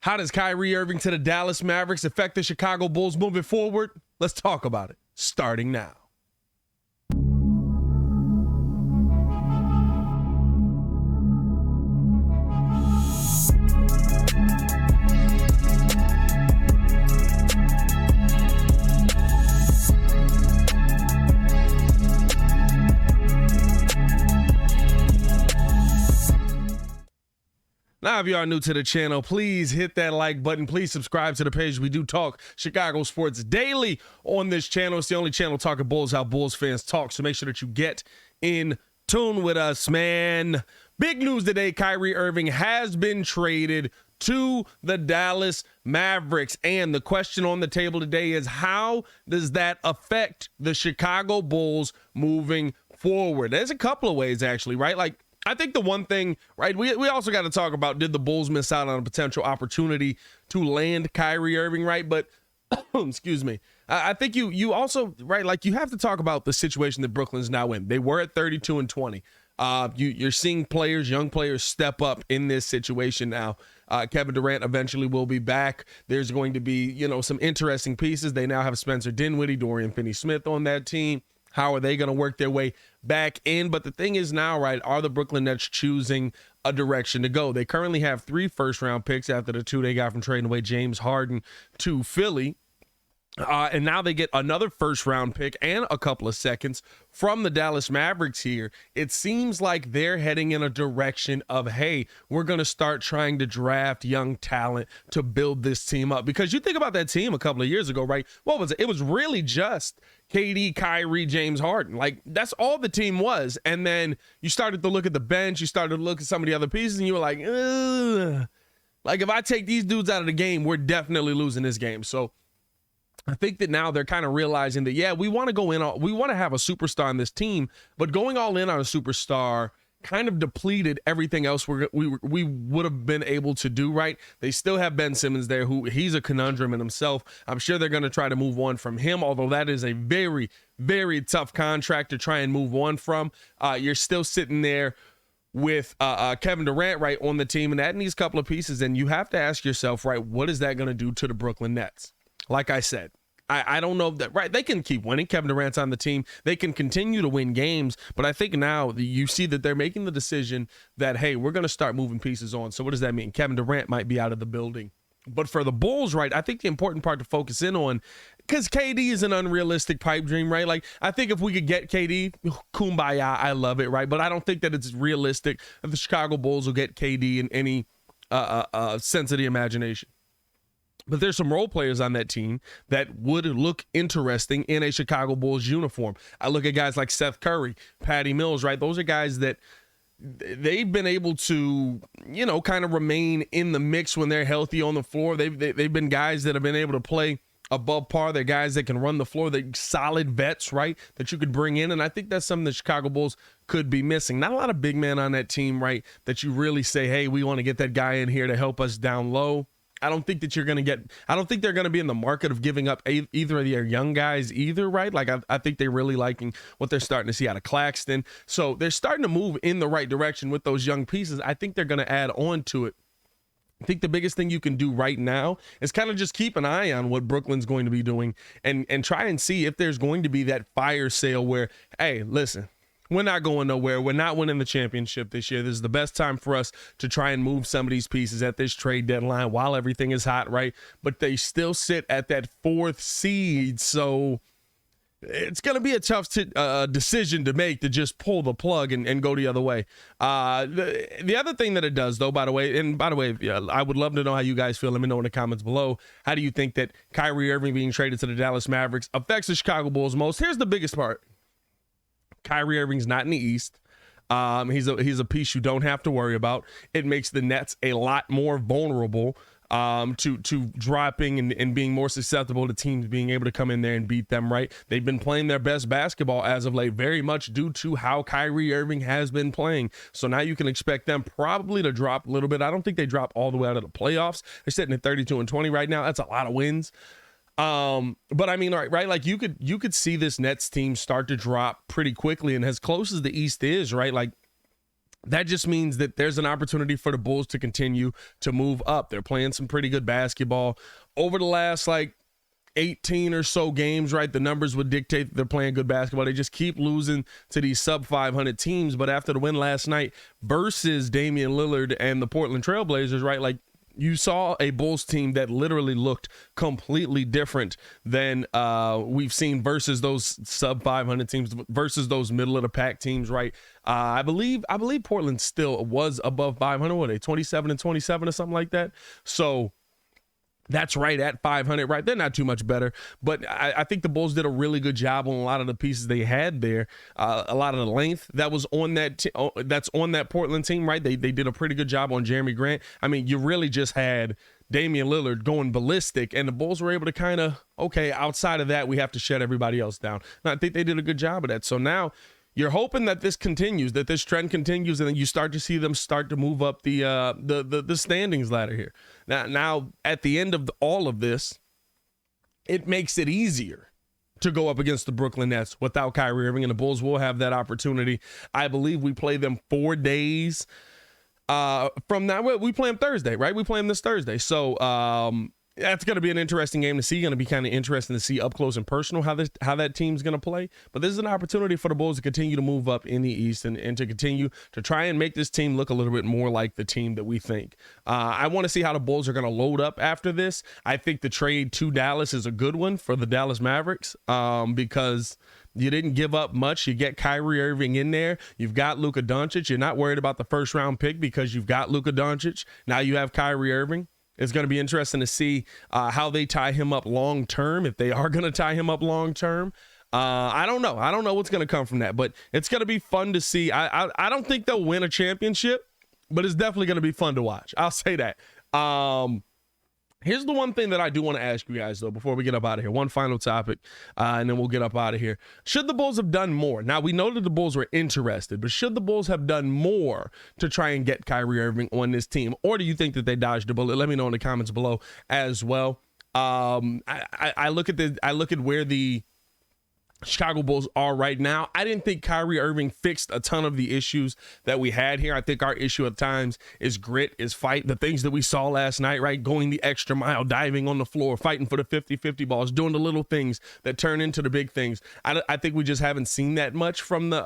How does Kyrie Irving to the Dallas Mavericks affect the Chicago Bulls moving forward? Let's talk about it, starting now. Now, if you are new to the channel, please hit that like button. Please subscribe to the page. We do talk Chicago sports daily on this channel. It's the only channel talking Bulls, how Bulls fans talk. So make sure that you get in tune with us, man. Big news today. Kyrie Irving has been traded to the Dallas Mavericks. And the question on the table today is, how does that affect the Chicago Bulls moving forward? There's a couple of ways, actually, right? Like, I think the one thing, right, we also got to talk about, did the Bulls miss out on a potential opportunity to land Kyrie Irving, right? But, excuse me, I think you also, right, like you have to talk about the situation that Brooklyn's now in. They were at 32-20. You're seeing players, young players, step up in this situation now. Kevin Durant eventually will be back. There's going to be, some interesting pieces. They now have Spencer Dinwiddie, Dorian Finney-Smith on that team. How are they going to work their way back in? But the thing is now, right, are the Brooklyn Nets choosing a direction to go? They currently have 3 first-round picks after the 2 they got from trading away James Harden to Philly. And now they get another first-round pick and a couple of seconds from the Dallas Mavericks here. It seems like they're heading in a direction of, hey, we're going to start trying to draft young talent to build this team up. Because you think about that team a couple of years ago, right? What was it? It was really just KD, Kyrie, James Harden. Like, that's all the team was. And then you started to look at the bench. You started to look at some of the other pieces, and you were like, ugh. Like, if I take these dudes out of the game, we're definitely losing this game. So I think that now they're kind of realizing that, yeah, we want to go in, we want to have a superstar on this team, but going all in on a superstar kind of depleted everything else we would have been able to do, right? They still have Ben Simmons there, who he's a conundrum in himself. I'm sure they're going to try to move on from him, although that is a very, very tough contract to try and move on from. You're still sitting there with Kevin Durant, right, on the team, and adding these couple of pieces, and you have to ask yourself, right, what is that going to do to the Brooklyn Nets? Like I said, I don't know that, right? They can keep winning. Kevin Durant's on the team. They can continue to win games. But I think now you see that they're making the decision that, hey, we're going to start moving pieces on. So what does that mean? Kevin Durant might be out of the building. But for the Bulls, right, I think the important part to focus in on, because KD is an unrealistic pipe dream, right? Like, I think if we could get KD, kumbaya, I love it, right? But I don't think that it's realistic that the Chicago Bulls will get KD in any sense of the imagination. But there's some role players on that team that would look interesting in a Chicago Bulls uniform. I look at guys like Seth Curry, Patty Mills, right? Those are guys that they've been able to, kind of remain in the mix when they're healthy on the floor. They've been guys that have been able to play above par. They're guys that can run the floor. They're solid vets, right, that you could bring in. And I think that's something the Chicago Bulls could be missing. Not a lot of big men on that team, right, that you really say, hey, we want to get that guy in here to help us down low. I don't think that I don't think they're going to be in the market of giving up either of their young guys either, right? Like, I think they're really liking what they're starting to see out of Claxton. So they're starting to move in the right direction with those young pieces. I think they're going to add on to it. I think the biggest thing you can do right now is kind of just keep an eye on what Brooklyn's going to be doing and try and see if there's going to be that fire sale where, hey, listen, we're not going nowhere. We're not winning the championship this year. This is the best time for us to try and move some of these pieces at this trade deadline while everything is hot, right? But they still sit at that 4th seed, so it's going to be a tough decision to make to just pull the plug and go the other way. The other thing that it does, though, by the way, I would love to know how you guys feel. Let me know in the comments below. How do you think that Kyrie Irving being traded to the Dallas Mavericks affects the Chicago Bulls most? Here's the biggest part. Kyrie Irving's not in the East. He's a piece you don't have to worry about. It makes the Nets a lot more vulnerable to dropping and being more susceptible to teams being able to come in there and beat them, right? They've been playing their best basketball as of late, very much due to how Kyrie Irving has been playing. So now you can expect them probably to drop a little bit. I don't think they drop all the way out of the playoffs. They're sitting at 32-20 right now. That's a lot of wins. But I mean, right, like you could see this Nets team start to drop pretty quickly, and as close as the East is, right, like that just means that there's an opportunity for the Bulls to continue to move up. They're playing some pretty good basketball over the last 18 or so games, right? The numbers would dictate that they're playing good basketball. They just keep losing to these sub 500 teams. But after the win last night versus Damian Lillard and the Portland Trailblazers, right? You saw a Bulls team that literally looked completely different than we've seen versus those sub 500 teams, versus those middle of the pack teams, right? I believe Portland still was above 500. What are they, 27-27 or something like that? So that's right at 500, right? They're not too much better, but I think the Bulls did a really good job on a lot of the pieces they had there. A lot of the length that was on that's on that Portland team, right? They did a pretty good job on Jeremy Grant. I mean, you really just had Damian Lillard going ballistic, and the Bulls were able to kind of, okay, outside of that, we have to shut everybody else down. And I think they did a good job of that. So now you're hoping that this continues, that this trend continues, and then you start to see them start to move up the standings ladder here. Now at the end of all of this, it makes it easier to go up against the Brooklyn Nets without Kyrie Irving, and the Bulls will have that opportunity. I believe we play them 4 days from now. We play them Thursday, right? We play them this Thursday. So that's going to be an interesting game to see. Going to be kind of interesting to see up close and personal how that team's going to play. But this is an opportunity for the Bulls to continue to move up in the East and to continue to try and make this team look a little bit more like the team that we think. I want to see how the Bulls are going to load up after this. I think the trade to Dallas is a good one for the Dallas Mavericks because you didn't give up much. You get Kyrie Irving in there. You've got Luka Doncic. You're not worried about the first round pick because you've got Luka Doncic. Now you have Kyrie Irving. It's going to be interesting to see how they tie him up long term, if they are going to tie him up long term. I don't know. I don't know what's going to come from that, but it's going to be fun to see. I don't think they'll win a championship, but it's definitely going to be fun to watch. I'll say that. Here's the one thing that I do want to ask you guys, though, before we get up out of here. One final topic, and then we'll get up out of here. Should the Bulls have done more? Now, we know that the Bulls were interested, but should the Bulls have done more to try and get Kyrie Irving on this team? Or do you think that they dodged a bullet? Let me know in the comments below as well. I look at where the Chicago Bulls are right now. I didn't think Kyrie Irving fixed a ton of the issues that we had here. I think our issue at times is grit, is fight. The things that we saw last night, right? Going the extra mile, diving on the floor, fighting for the 50-50 balls, doing the little things that turn into the big things. I think we just haven't seen that much from the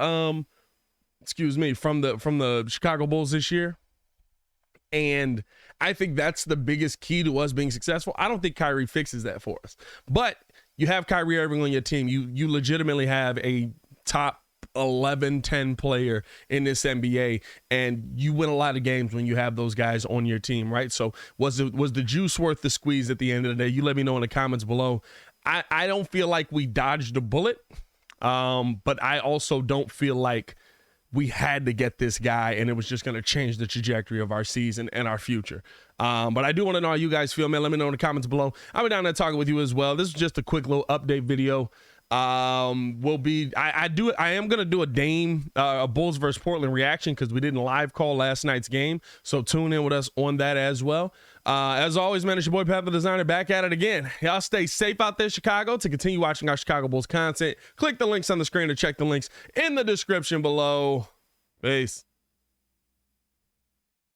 from the Chicago Bulls this year. And I think that's the biggest key to us being successful. I don't think Kyrie fixes that for us. But you have Kyrie Irving on your team. You legitimately have a top 11, 10 player in this NBA, and you win a lot of games when you have those guys on your team, right? So was the juice worth the squeeze at the end of the day? You let me know in the comments below. I don't feel like we dodged a bullet, but I also don't feel like we had to get this guy and it was just going to change the trajectory of our season and our future. But I do want to know how you guys feel, man. Let me know in the comments below. I'll be down there talking with you as well. This is just a quick little update video. I am going to do a Bulls versus Portland reaction because we didn't live call last night's game. So tune in with us on that as well. As always, man, it's your boy Pat the Designer back at it again. Y'all stay safe out there, Chicago. To continue watching our Chicago Bulls content, click the links on the screen or check the links in the description below. Peace.